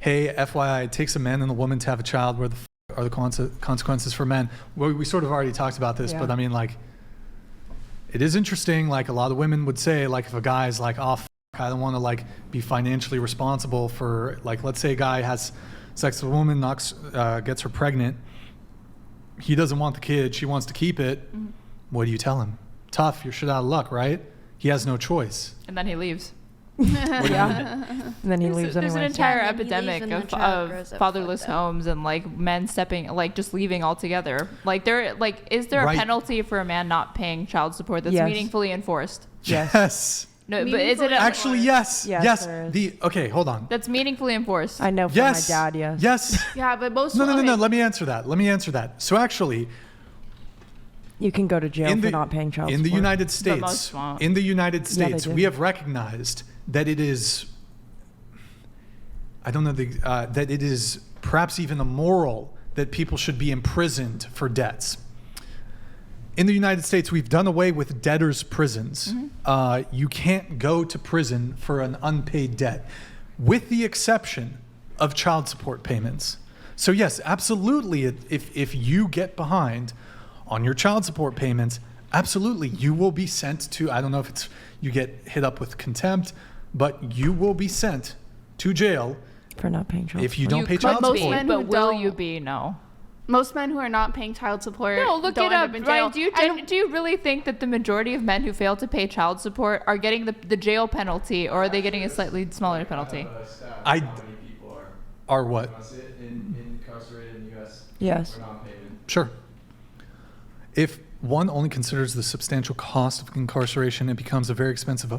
hey, FYI, it takes a man and a woman to have a child. Where the are the consequences for men? Well, we sort of already talked about this, but I mean, like, it is interesting. Like, a lot of women would say, like, if a guy's like, oh, I don't want to like be financially responsible for, like, let's say a guy has sex with a woman, gets her pregnant. He doesn't want the kid. She wants to keep it. Mm-hmm. What do you tell him? Tough. You're shit out of luck, right? He has no choice. And then he leaves. And then he leaves anyway. There's an entire epidemic of fatherless homes and like men just leaving altogether. Like is there a penalty for a man not paying child support that's meaningfully enforced? Yes. No, but is it actually yes. Yes. Okay, hold on. That's meaningfully enforced. I know from my dad. Yes. Yes. Yeah, but most. No. Let me answer that. So actually, you can go to jail for not paying child support. In the United States, we have recognized that it is, that it is perhaps even immoral that people should be imprisoned for debts. In the United States, we've done away with debtors' prisons. Mm-hmm. You can't go to prison for an unpaid debt, with the exception of child support payments. So yes, absolutely, if you get behind on your child support payments, absolutely, you will be sent to, I don't know if it's, you get hit up with contempt, but you will be sent to jail for not paying child support. If you don't pay child support. But will you be? No. Most men who are not paying child support. No, look it up. Ryan, do you really think that the majority of men who fail to pay child support are getting the jail penalty, or are they getting a slightly smaller penalty? How many people are what? Incarcerated in the U.S. Yes. For non-payment. Sure. If one only considers the substantial cost of incarceration, it becomes a very expensive.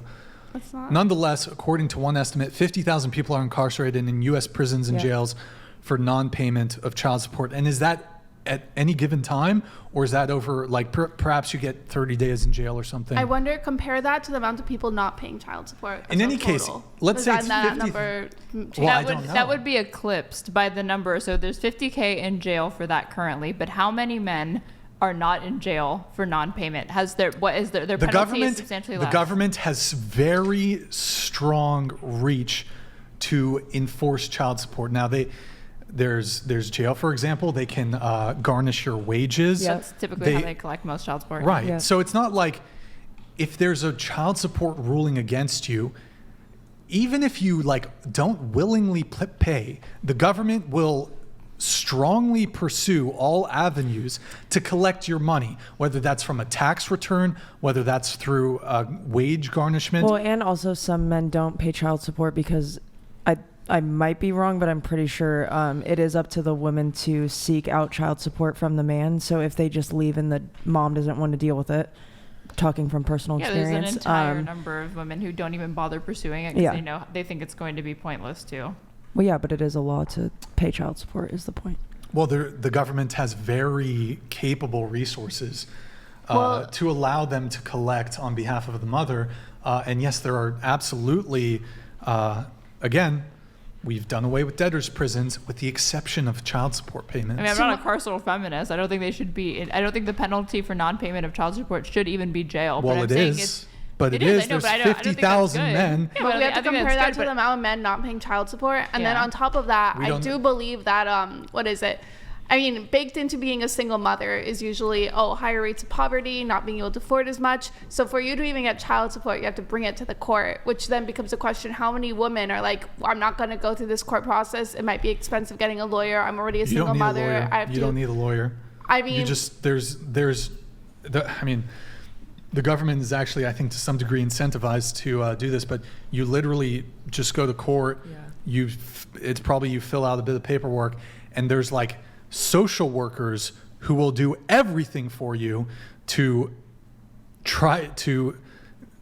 Nonetheless, according to one estimate, 50,000 people are incarcerated in U.S. prisons and jails for non-payment of child support. And is that at any given time, or is that over, like, perhaps you get 30 days in jail or something? I wonder, compare that to the amount of people not paying child support. In any case, let's say it's 50. Number that would be eclipsed by the number. So there's 50K in jail for that currently, but how many men are not in jail for non-payment? Their penalty is substantially less? The government has very strong reach to enforce child support. Now there's jail, for example. They can garnish your wages. Yeah, that's typically how they collect most child support. Right. Yeah. So it's not like if there's a child support ruling against you, even if you don't willingly pay, the government will strongly pursue all avenues to collect your money, whether that's from a tax return, whether that's through wage garnishment. Well, and also some men don't pay child support because I might be wrong, but I'm pretty sure it is up to the woman to seek out child support from the man. So if they just leave and the mom doesn't want to deal with it, talking from personal experience. There's an entire number of women who don't even bother pursuing it because they think it's going to be pointless too. Well, yeah, but it is a law to pay child support is the point. Well, the government has very capable resources to allow them to collect on behalf of the mother. And yes, there are absolutely, again, we've done away with debtors' prisons with the exception of child support payments. I mean, I'm not a carceral feminist. I don't think they should be. I don't think the penalty for non-payment of child support should even be jail. Well, it is. But it is. There's 50,000 men. Yeah, but we have to compare that to the amount of men not paying child support. And then on top of that, I do believe that, I mean, baked into being a single mother is usually, higher rates of poverty, not being able to afford as much. So for you to even get child support, you have to bring it to the court, which then becomes a question. How many women are like, I'm not going to go through this court process. It might be expensive getting a lawyer. I'm already a single mother. You don't need a lawyer. I mean, the government is actually, I think, to some degree incentivized to do this, but you literally just go to court. Yeah. It's probably you fill out a bit of paperwork, and there's like social workers who will do everything for you to try to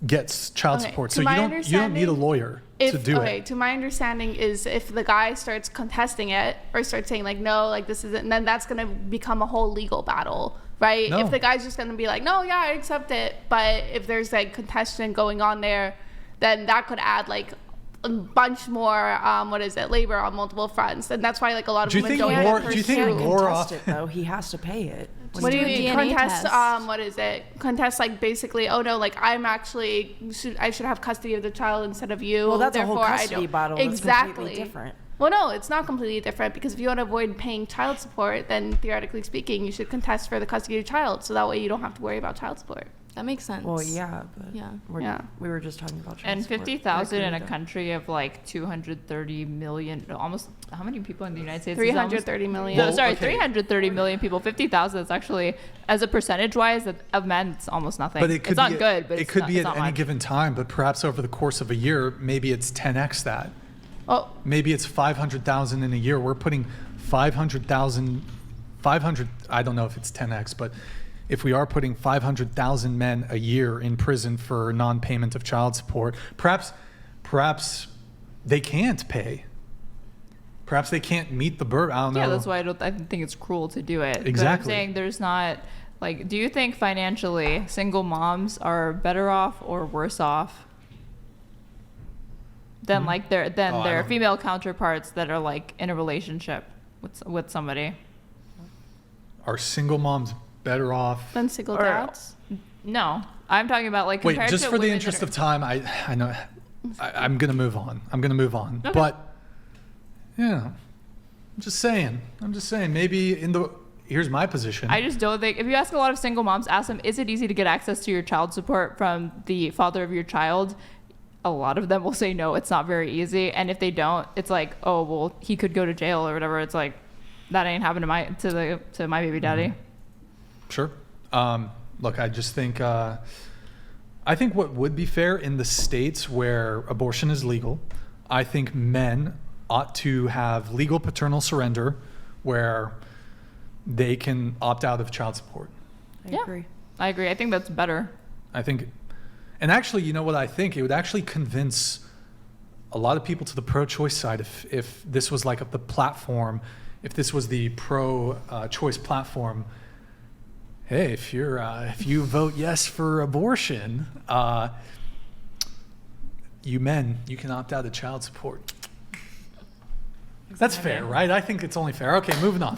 get child support. So you don't need a lawyer to do it. To my understanding is if the guy starts contesting it or starts saying like, no, like this isn't, then that's going to become a whole legal battle. Right? No. If the guy's just going to be like, no, yeah, I accept it. But if there's like contention going on there, then that could add like a bunch more, labor on multiple fronts. And that's why like a lot of women don't contest it though. He has to pay it. What do you mean? Contest, contest like basically, oh no, like I should have custody of the child instead of you. Well, that's a whole custody battle. Exactly. That's completely different. Well, no, it's not completely different because if you want to avoid paying child support, then theoretically speaking, you should contest for the custody of your child. So that way you don't have to worry about child support. That makes sense. Well, yeah, but we were just talking about child And support. 50,000 in a country of like 230 million, almost, how many people in the United States? 330 million. No, sorry, 330 million people. 50,000 is actually, as a percentage wise of men, it's almost nothing. But it could it's not good, but it could be it's at not any much. given time, but perhaps over the course of a year, maybe it's 10x that. Oh, Maybe it's 500,000 in a year. We're putting 500,000, I don't know if it's 10x, but if we are putting 500,000 men a year in prison for non-payment of child support, perhaps they can't pay. Perhaps they can't meet the burden. I don't know. Yeah, that's why I think it's cruel to do it. Exactly. But I'm saying there's not, like, do you think financially single moms are better off or worse off than like their female counterparts that are like in a relationship with somebody? Are single moms better off? then single dads. No, I'm talking about like Wait, compared just to for the women interest that of time, I know I'm gonna move on. Okay. But yeah, I'm just saying. Maybe here's my position. I just don't think, if you ask a lot of single moms, ask them, is it easy to get access to your child support from the father of your child? A lot of them will say no, it's not very easy. And if they don't, it's like, oh, well, he could go to jail or whatever. It's like, that ain't happened to my baby daddy. Sure. Look, I just think I think what would be fair in the states where abortion is legal, I think men ought to have legal paternal surrender where they can opt out of child support. I agree. I agree. I think that's better. I think, and actually, you know what I think? It would actually convince a lot of people to the pro-choice side if this was like the platform, if this was the pro-choice platform. Hey, if you vote yes for abortion, you men, you can opt out of child support. That's fair, right? I think it's only fair. Okay, moving on.